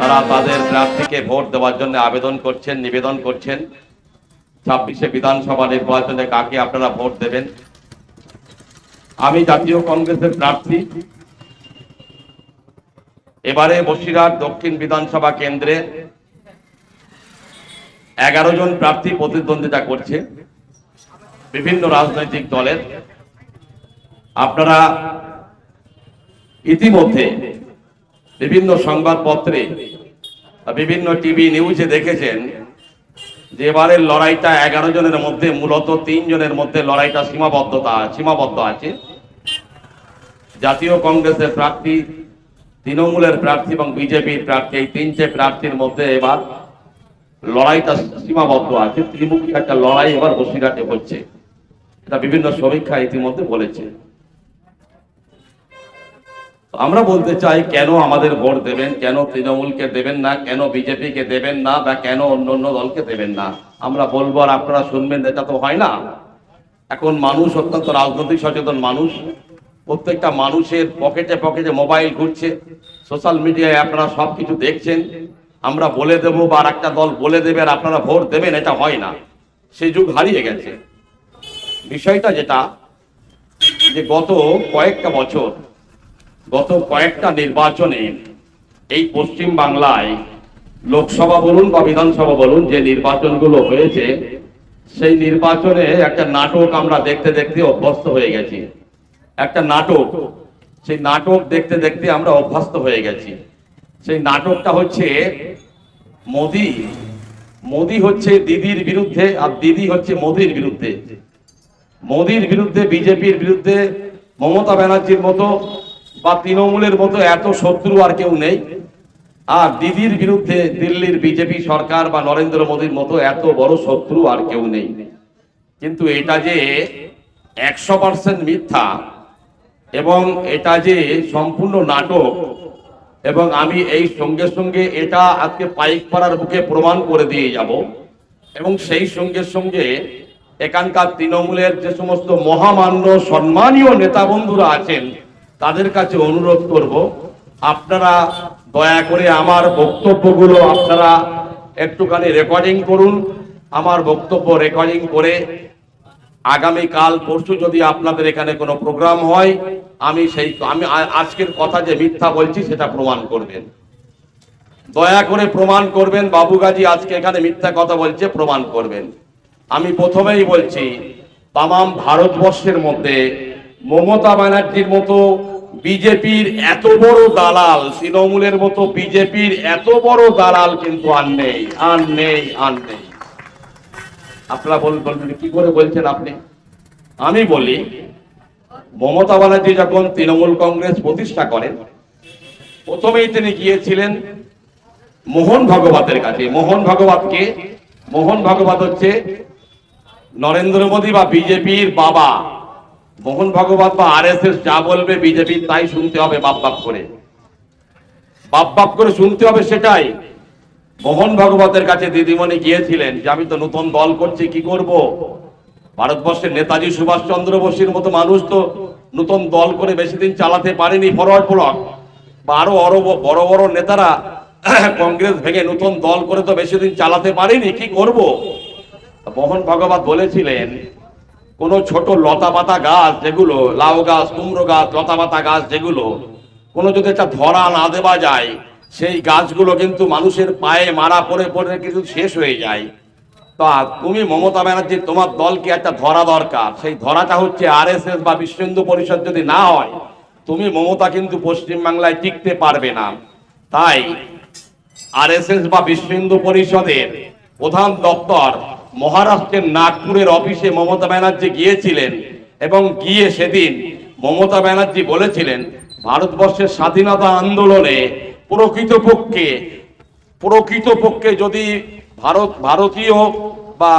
তারা তাদের প্রার্থীকে ভোট দেওয়ার জন্য আবেদন করছেন, নিবেদন করছেন। 26শে বিধানসভা নির্বাচনে কাকে আপনারা ভোট দেবেন? আমি জাতীয় কংগ্রেসের প্রার্থী। এবারে বসিরহাট দক্ষিণ বিধানসভা কেন্দ্রে 11 জন প্রার্থী প্রতিদ্বন্দ্বিতা করছে বিভিন্ন রাজনৈতিক দলের। আপনারা ইতিমধ্যে বিভিন্ন সংবাদপত্রে বিভিন্ন টিভি নিউজে দেখেছেন যে এবারের লড়াইটা 11 জনের মধ্যে মূলত 3 জনের মধ্যে লড়াইটা সীমাবদ্ধ আছে। জাতীয় কংগ্রেসের প্রার্থী, তৃণমূলের প্রার্থী এবং বিজেপির প্রার্থী, এই 3টে প্রার্থীর মধ্যে এবার লড়াইটা সীমাবদ্ধ আছে। ত্রিমুখী একটা লড়াই এবার বসিরহাটে হচ্ছে, এটা বিভিন্ন সমীক্ষা ইতিমধ্যে বলেছে। আমরা বলতে চাই, কেন আমাদের ভোট দেবেন, কেন তৃণমূলকে দেবেন না, কেন বিজেপিকে দেবেন না, বা কেন অন্য দলকে দেবেন না? আমরা বলবো আর আপনারা শুনবেন, এটা তো হয় না। এখন মানুষ অত্যন্ত রাজনৈতিক সচেতন মানুষ। প্রত্যেকটা মানুষের পকেটে পকেটে মোবাইল ঘুরছে, সোশ্যাল মিডিয়ায় আপনারা সবকিছু দেখছেন। আমরা বলে দেবো বা আর একটা দল বলে দেবে আর আপনারা ভোট দেবেন, এটা হয় না। সেই যুগ হারিয়ে গেছে। বিষয়টা যেটা, যে গত কয়েকটা বছর, গত কয়েকটা নির্বাচনে এই পশ্চিম বাংলায় লোকসভা বলুন বা বিধানসভা বলুন, যে নির্বাচনগুলো হয়েছে, সেই নির্বাচনে একটা নাটক আমরা দেখতে দেখতে অভ্যস্ত হয়ে গেছি। একটা নাটক, সেই নাটক দেখতে দেখতে আমরা অভ্যস্ত হয়ে গেছি। সেই নাটকটা হচ্ছে মোদি হচ্ছে দিদির বিরুদ্ধে, আর দিদি হচ্ছে মোদির বিরুদ্ধে। মোদির বিরুদ্ধে, বিজেপির বিরুদ্ধে মমতা ব্যানার্জির মতো বা তৃণমূলের মতো এত শত্রু আর কেউ নেই। আর দিদির বিরুদ্ধে দিল্লির বিজেপি সরকার বা নরেন্দ্র মোদীর মতো এত বড় শত্রু আর কেউ নেই। কিন্তু এটা যে 100% মিথ্যা এবং এটা যে সম্পূর্ণ নাটক, এবং আমি এই সঙ্গে সঙ্গে এটা আজকে পাইকপাড়ার বুকে প্রমাণ করে দিয়ে যাব। এবং সেই সঙ্গে সঙ্গে এখানকার তৃণমূলের যে সমস্ত মহামান্য সম্মানীয় নেতা বন্ধুরা আছেন, তাদের কাছে অনুরোধ করব, আপনারা দয়া করে আমার বক্তব্যগুলো আপনারা একটুখানি রেকর্ডিং করুন। আমার বক্তব্য রেকর্ডিং করে আগামীকাল পরশু যদি আপনাদের এখানে কোনো প্রোগ্রাম হয়, আমি আজকের কথা যে মিথ্যা বলছি সেটা প্রমাণ করবেন। দয়া করে প্রমাণ করবেন। বাবুগাজী আজকে এখানে মিথ্যা কথা বলছে, প্রমাণ করবেন। আমি প্রথমেই বলছি, তামাম ভারতবর্ষের মধ্যে মমতা ব্যানার্জির মতো বিজেপির এত বড় দালাল, তৃণমূলের মতো বিজেপির এত বড় দালাল কিন্তু আর নেই। আপনারা বলবেন কি করে বলছেন আপনি? আমি বলি, মমতা ব্যানার্জি যখন তৃণমূল কংগ্রেস প্রতিষ্ঠা করেন, প্রথমেই তিনি গিয়েছিলেন মোহন ভাগবতের কাছে। মোহন ভাগবত হচ্ছে নরেন্দ্র মোদী বা বিজেপির বাবা। মোহন ভাগবত বা আরএসএস যা বলবে বিজেপির তাই শুনতে হবে, বাপ বাপ করে শুনতে হবে। সেটাই মোহন ভাগবতের কাছে দিদিমণি গিয়েছিলেন যে আমি তো নতুন দল করছি, কি করব? ভারতবর্ষের নেতাজি সুভাষচন্দ্র বোসের মতো মানুষ তো নতুন দল করে বেশি দিন চালাতে পারেনি। ফরওয়ার্ড ব্লক বা আরো বড় বড় নেতারা কংগ্রেস ভেঙে নতুন দল করে তো বেশি দিন চালাতে পারেনি, কি করব? মোহন ভাগবত বলেছিলেন, কোন ছোট লতা পাতা গাছ, যেগুলো লাউ গাছ, কুমড়ো গাছ, লতা পাতা গাছ, যেগুলো কোনো যদি একটা ধরা না দেওয়া যায়, সেই গাছগুলো কিন্তু মানুষের পায়ে মারা পড়ে পড়ে কিন্তু শেষ হয়ে যায়। তা তুমি মমতা ব্যানার্জি, তোমার দলকে একটা ধরা দরকার। সেই ধরাটা হচ্ছে আরএসএস বা বিশ্ব হিন্দু পরিষদ। যদি না হয়, তুমি মমতা কিন্তু পশ্চিম বাংলায় টিকতে পারবে না। তাই আরএসএস বা বিশ্ব হিন্দু পরিষদের প্রধান দপ্তর মহারাষ্ট্রের নাগপুরের অফিসে মমতা ব্যানার্জি গিয়েছিলেন, এবং গিয়ে সেদিন মমতা ব্যানার্জি বলেছিলেন, ভারতবর্ষের স্বাধীনতা আন্দোলনে প্রকৃতপক্ষে যদি ভারতীয় বা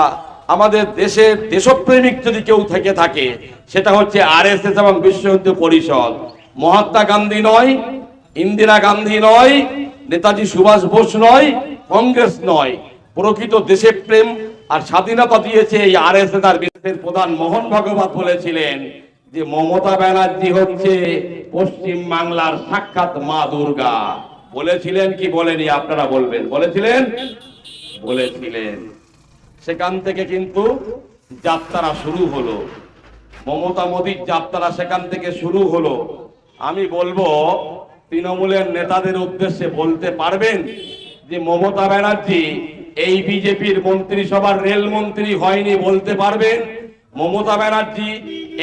আমাদের দেশের দেশপ্রেমিক যদি কেউ থেকে থাকে, সেটা হচ্ছে আরএসএস এবং বিশ্ব হিন্দু পরিষদ। মহাত্মা গান্ধী নয়, ইন্দিরা গান্ধী নয়, নেতাজি সুভাষ বোস নয়, কংগ্রেস নয়। প্রকৃত দেশের প্রেম আর স্বাধীনতা দিয়েছে এই আরএসএস আর বিশ্বের প্রধান মোহন ভাগবত বলেছিলেন যে মমতা ব্যানার্জি হচ্ছে পশ্চিম বাংলার সাক্ষাৎ মা দুর্গা। বলেছিলেন কি বলেনি আপনারা বলবেন? বলেছিলেন, বলেছিলেন। সেখান থেকে কিন্তু যাত্রা শুরু হলো, মমতা মোদীর যাত্রা সেখান থেকে শুরু হলো। আমি বলবো তৃণমূলের নেতাদের উদ্দেশ্যে বলতে পারবেন যে মমতা ব্যানার্জি এই বিজেপির মন্ত্রিসভার রেলমন্ত্রী হয়নি? বলতে পারবেন মমতা ব্যানার্জি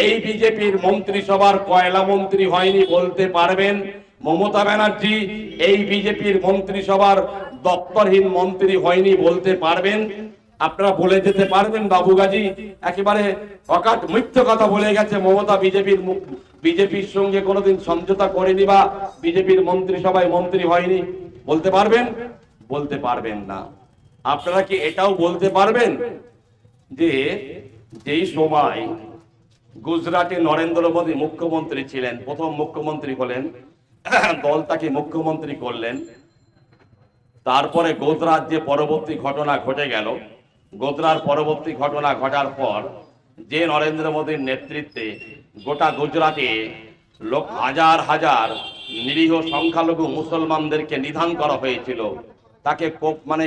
এই বিজেপির মন্ত্রিসভার কয়লা মন্ত্রী হয়নি? বলতে পারবেন মমতা ব্যানার্জি এই বিজেপির মন্ত্রিসভার দপ্তরহীন মন্ত্রী হয়নি? বলতে পারবেন? আপনারা বলে যেতে পারবেন বাবুগাজী একেবারে অকাট মিথ্যে কথা বলে গেছে, মমতা বিজেপির সঙ্গে কোনোদিন সমঝোতা করেনি বা বিজেপির মন্ত্রিসভায় মন্ত্রী হয়নি? বলতে পারবেন? বলতে পারবেন না। আপনারা কি এটাও বলতে পারবেন যে যেই সময় গুজরাটে নরেন্দ্র মোদী মুখ্যমন্ত্রী ছিলেন, প্রথম মুখ্যমন্ত্রী হলেন, দল তাকে মুখ্যমন্ত্রী করলেন, তারপরে গোজরাট যে পরবর্তী ঘটনা ঘটে গেল, গোজরাট পরবর্তী ঘটনা ঘটার পর যে নরেন্দ্র মোদীর নেতৃত্বে গোটা গুজরাটে লোক হাজার হাজার নিরীহ সংখ্যালঘু মুসলমানদেরকে নিধন করা হয়েছিল, তাকে মানে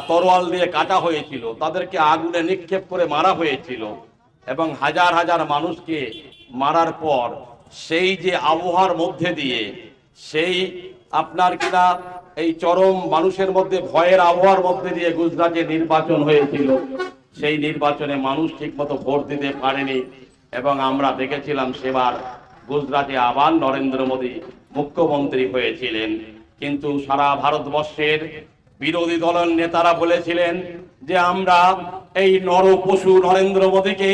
তরোয়াল দিয়ে কাটা হয়েছিল, তাদেরকে আগুনে নিক্ষেপ করে মারা হয়েছিল, এবং হাজার হাজার মানুষকে মারার পর সেই যে আবহাওয়ার মধ্যে দিয়ে, সেই আপনার কিনা এই চরম মানুষের মধ্যে ভয়ের আবহাওয়ার মধ্যে দিয়ে গুজরাটে নির্বাচন হয়েছিল। সেই নির্বাচনে মানুষ ঠিকমতো ভোট দিতে পারেনি, এবং আমরা দেখেছিলাম সেবার গুজরাটে আবার নরেন্দ্র মোদী মুখ্যমন্ত্রী হয়েছিলেন। কিন্তু সারা ভারতবর্ষের বিরোধী দলের নেতারা বলেছিলেন যে আমরা এই নরপশু নরেন্দ্র মোদীকে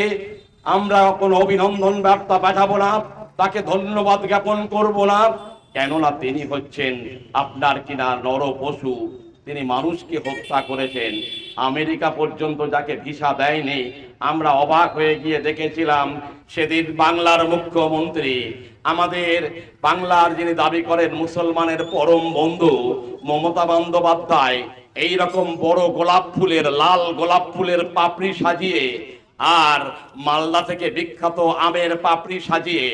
আমরা কোনো অভিনন্দন বার্তা পাঠাবো না, তাকে ধন্যবাদ জ্ঞাপন করব না, কেননা তিনি হচ্ছেন আপনার কিনা নরপশু, তিনি মানুষকে হত্যা করেছেন, আমেরিকা পর্যন্ত যাকে ভিসা দেয়নি। আমরা অবাক হয়ে গিয়ে দেখেছিলাম সেদিন বাংলার মুখ্যমন্ত্রী, আমাদের বাংলার যিনি দাবি করেন মুসলমানের পরম বন্ধু মমতা বন্দ্যোপাধ্যায়, এইরকম বড় গোলাপ ফুলের, লাল গোলাপ ফুলের পাপড়ি সাজিয়ে, আর মালদা থেকে বিখ্যাত আমের পাপড়ি সাজিয়ে,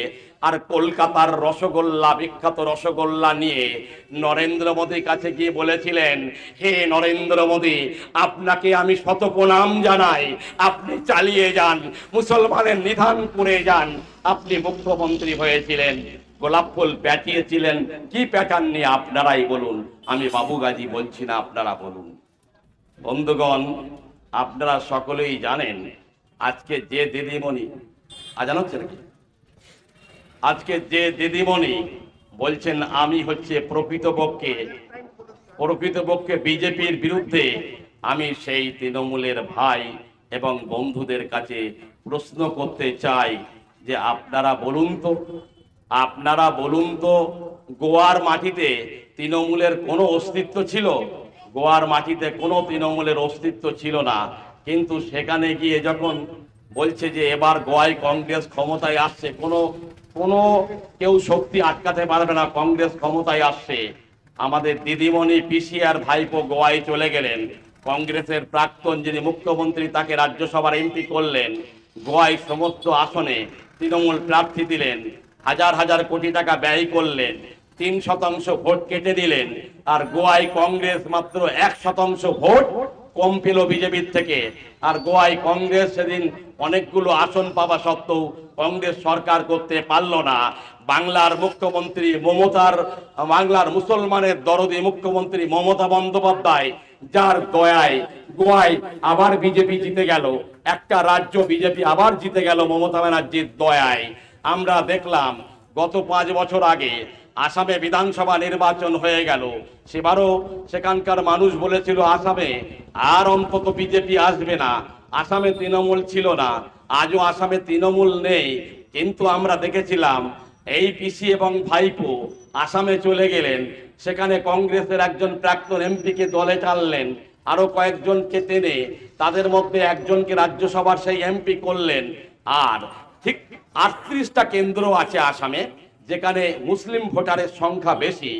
আর কলকাতার রসগোল্লা, বিখ্যাত রসগোল্লা নিয়ে নরেন্দ্র মোদীর কাছে গিয়ে বলেছিলেন, হে নরেন্দ্র মোদী, আপনাকে আমি শত প্রণাম জানাই, আপনি চালিয়ে যান, মুসলমানের নিধন করে যান, আপনি মুখ্যমন্ত্রী হয়েছিলেন। গোলাপ ফুল প্যাটিয়েছিলেন, কি প্যাটার্ন নিয়ে আপনারাই বলুন, আমি বাবুগাজী বলছি না, আপনারা বলুন। বন্ধুগণ, আপনারা সকলেই জানেন আজকে যে দিদিমণি, আজান হচ্ছে নাকি? আজকে যে দিদিমণি বলছেন আমি হচ্ছে প্রকৃতপক্ষে বিজেপির বিরুদ্ধে, আমি সেই তৃণমূলের ভাই এবং বন্ধুদের কাছে প্রশ্ন করতে চাই যে আপনারা বলুন তো গোয়ার মাটিতে তৃণমূলের কোনো অস্তিত্ব ছিল? গোয়ার মাটিতে কোনো তৃণমূলের অস্তিত্ব ছিল না, কিন্তু সেখানে গিয়ে যখন বলছে যে এবার গোয়ায় কংগ্রেস ক্ষমতায় আসছে, কোনো কেউ শক্তি আটকাতে পারবে না, কংগ্রেস ক্ষমতায় আসছে, আমাদের দিদিমণি পিসি আর ভাইপো গোয়ায় চলে গেলেন, কংগ্রেসের প্রাক্তন যিনি মুখ্যমন্ত্রী তাকে রাজ্যসভার এমপি করলেন, গোয়ায় সমস্ত আসনে তৃণমূল প্রার্থী দিলেন, হাজার হাজার কোটি টাকা ব্যয় করলেন, 3% ভোট কেটে দিলেন, আর গোয়ায় কংগ্রেস মাত্র 1% ভোট কম পেল বিজেপির থেকে। আর গোয়ায় কংগ্রেস সেদিন অনেকগুলো আসন পাওয়া সত্ত্বেও কংগ্রেস সরকার করতে পারল না। বাংলার মুখ্যমন্ত্রী বাংলার মুসলমানের দরদি মুখ্যমন্ত্রী মমতা বন্দ্যোপাধ্যায়, যার দয়ায় গোয়ায় আবার বিজেপি জিতে গেল, একটা রাজ্য বিজেপি আবার জিতে গেল মমতা ব্যানার্জির দয়ায়। আমরা দেখলাম গত 5 বছর আগে আসামে বিধানসভা নির্বাচন হয়ে গেল, সেবারও সেখানকার মানুষ বলেছিল আসামে আর অন্তত বিজেপি আসবে না, আসামে তৃণমূল ছিল না, আজও আসামে তৃণমূল নেই, কিন্তু আমরা দেখেছিলাম এই পিসি এবং ভাইপো আসামে চলে গেলেন, সেখানে কংগ্রেসের একজন প্রাক্তন এমপিকে দলে টানলেন, আরো কয়েকজনকে টেনে তাদের মধ্যে একজনকে রাজ্যসভার সেই এমপি করলেন। আর ঠিক 38টা কেন্দ্র আছে আসামে যেখানে মুসলিম ভোটারের সংখ্যা বেশি।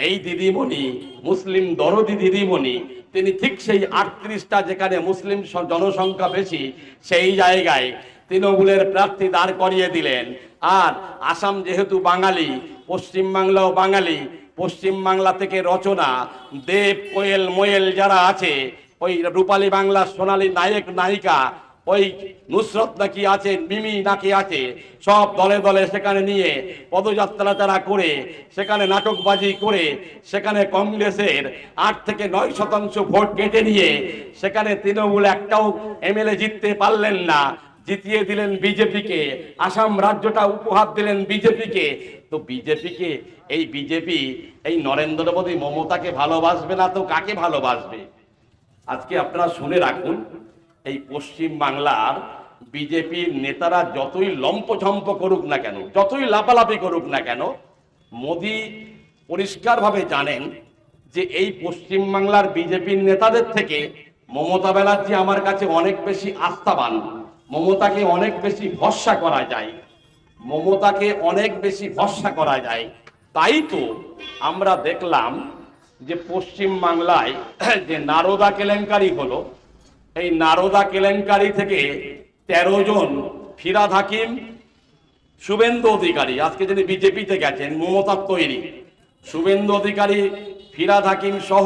এই দিদিমণি, মুসলিম দরদি দিদিমণি, তিনি ঠিক সেই 38টা যেখানে মুসলিম জনসংখ্যা বেশি সেই জায়গায় তৃণমূলের প্রার্থী দাঁড় করিয়ে দিলেন। আর আসাম যেহেতু বাঙালি, পশ্চিমবাংলাও বাঙালি, পশ্চিম বাংলা থেকে রচনা, দেব, কোয়েল, মোয়েল যারা আছে, ওই রূপালী বাংলার সোনালী নায়ক নায়িকা, ওই নুসরত নাকি আছে, মিমি নাকি আছে, সব দলে দলে সেখানে নিয়ে পদযাত্রা তারা করে, সেখানে নাটকবাজি করে, সেখানে কংগ্রেসের 8 থেকে 9% ভোট কেটে নিয়ে সেখানে তৃণমূল একটাও এমএলএ জিততে পারলেন না, জিতিয়ে দিলেন বিজেপিকে। আসাম রাজ্যটা উপহার দিলেন বিজেপিকে। তো বিজেপিকে, এই বিজেপি এই নরেন্দ্র মোদী মমতাকে ভালোবাসবে না তো কাকে ভালোবাসবে? আজকে আপনারা শুনে রাখুন, এই পশ্চিম বাংলার বিজেপির নেতারা যতই লম্পঝম্প করুক না কেন, যতই লাপালাপি করুক না কেন, মোদী পরিষ্কারভাবে জানেন যে এই পশ্চিম বাংলার বিজেপির নেতাদের থেকে মমতা ব্যানার্জি আমার কাছে অনেক বেশি আস্থাবান, মমতাকে অনেক বেশি ভরসা করা যায়, মমতাকে অনেক বেশি ভরসা করা যায়। তাই তো আমরা দেখলাম যে পশ্চিম বাংলায় যে নারদা কেলেঙ্কারি হলো, এই নারদা কেলেঙ্কারি থেকে 13 জন, ফিরহাদ হাকিম, শুভেন্দু অধিকারী, আজকে যিনি বিজেপিতে গেছেন, মমতার তৈরি, শুভেন্দু অধিকারী, ফিরহাদ হাকিম সহ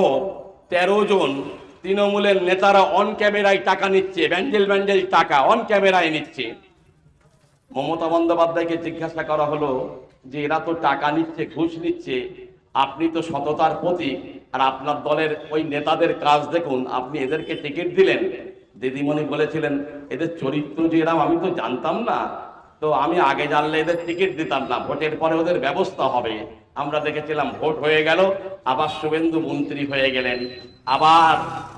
13 জন তৃণমূলের নেতারা অন ক্যামেরায় টাকা নিচ্ছে, ব্যান্ডেল ব্যান্ডেল টাকা অন ক্যামেরায় নিচ্ছে। মমতা বন্দ্যোপাধ্যায়কে জিজ্ঞাসা করা হলো যে এরা তো টাকা নিচ্ছে, ঘুষ নিচ্ছে, আপনি তো সততার প্রতীক, আর আপনার দলের ওই নেতাদের কাজ দেখুন, আপনি এদেরকে টিকিট দিলেন। দিদিমণি বলেছিলেন এদের চরিত্র যে এরকম আমি তো জানতাম না, তো আমি আগে জানলে এদের টিকিট দিতাম না, ভোটের পরে ওদের ব্যবস্থা হবে। আমরা দেখেছিলাম ভোট হয়ে গেল, আবার শুভেন্দু মন্ত্রী হয়ে গেলেন, আবার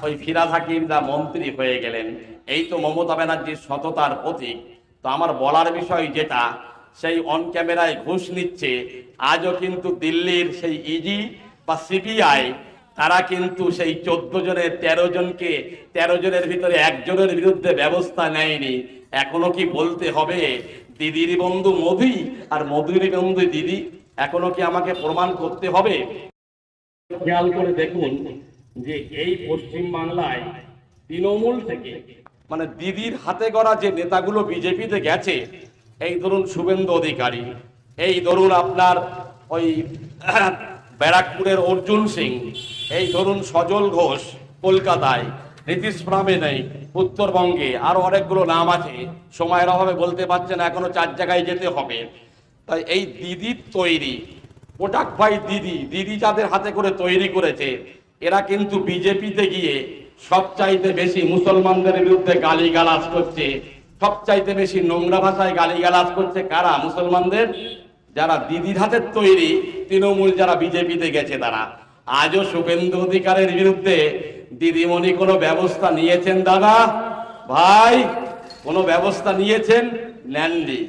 ওই ফিরহাদ হাকিমরা মন্ত্রী হয়ে গেলেন। এই তো মমতা ব্যানার্জির সততার প্রতীক। তো আমার বলার বিষয় যেটা, সেই অন ক্যামেরায় ঘুষ নিচ্ছে, আজও কিন্তু দিল্লির সেই ইডি বা সিবিআই তারা কিন্তু সেই 14 জনের 13 জনকে, 13 জনের ভিতরে একজনের বিরুদ্ধে ব্যবস্থা নেয়নি। এখনো কি বলতে হবে দিদির বন্ধু মোদি আর মোদির বন্ধু দিদি? এখনো কি আমাকে প্রমাণ করতে হবে? খেয়াল করে দেখুন যে এই পশ্চিম বাংলায় তৃণমূল থেকে, মানে দিদির হাতে গড়া যে নেতাগুলো বিজেপিতে গেছে, এই ধরুন শুভেন্দু অধিকারী, এই ধরুন আপনার ওই ব্যারাকপুরের অর্জুন সিং, এই ধরুন সজল ঘোষ কলকাতায়, নীতিশ প্রামে নেই উত্তরবঙ্গে, আরো অনেকগুলো নাম আছে, সময়ের অভাবে বলতে পারছে না, এখনো 4 জায়গায় যেতে হবে। তাই এই দিদির তৈরি কোটাক ভাই দিদি, দিদি যাদের হাতে করে তৈরি করেছে, এরা কিন্তু বিজেপিতে গিয়ে সবচাইতে বেশি মুসলমানদের বিরুদ্ধে গালিগালাজ করছে, সবচাইতে বেশি নোংরা ভাষায় গালিগালাজ করছে। কারা? মুসলমানদের। যারা দিদির হাতের তৈরি তৃণমূল, যারা বিজেপিতে গেছে তারা। আজও শুভেন্দু অধিকারের বিরুদ্ধে দিদিমণি কোনো ব্যবস্থা নিয়েছেন? দাদা ভাই, কোনো ব্যবস্থা নিয়েছেন? নেননি।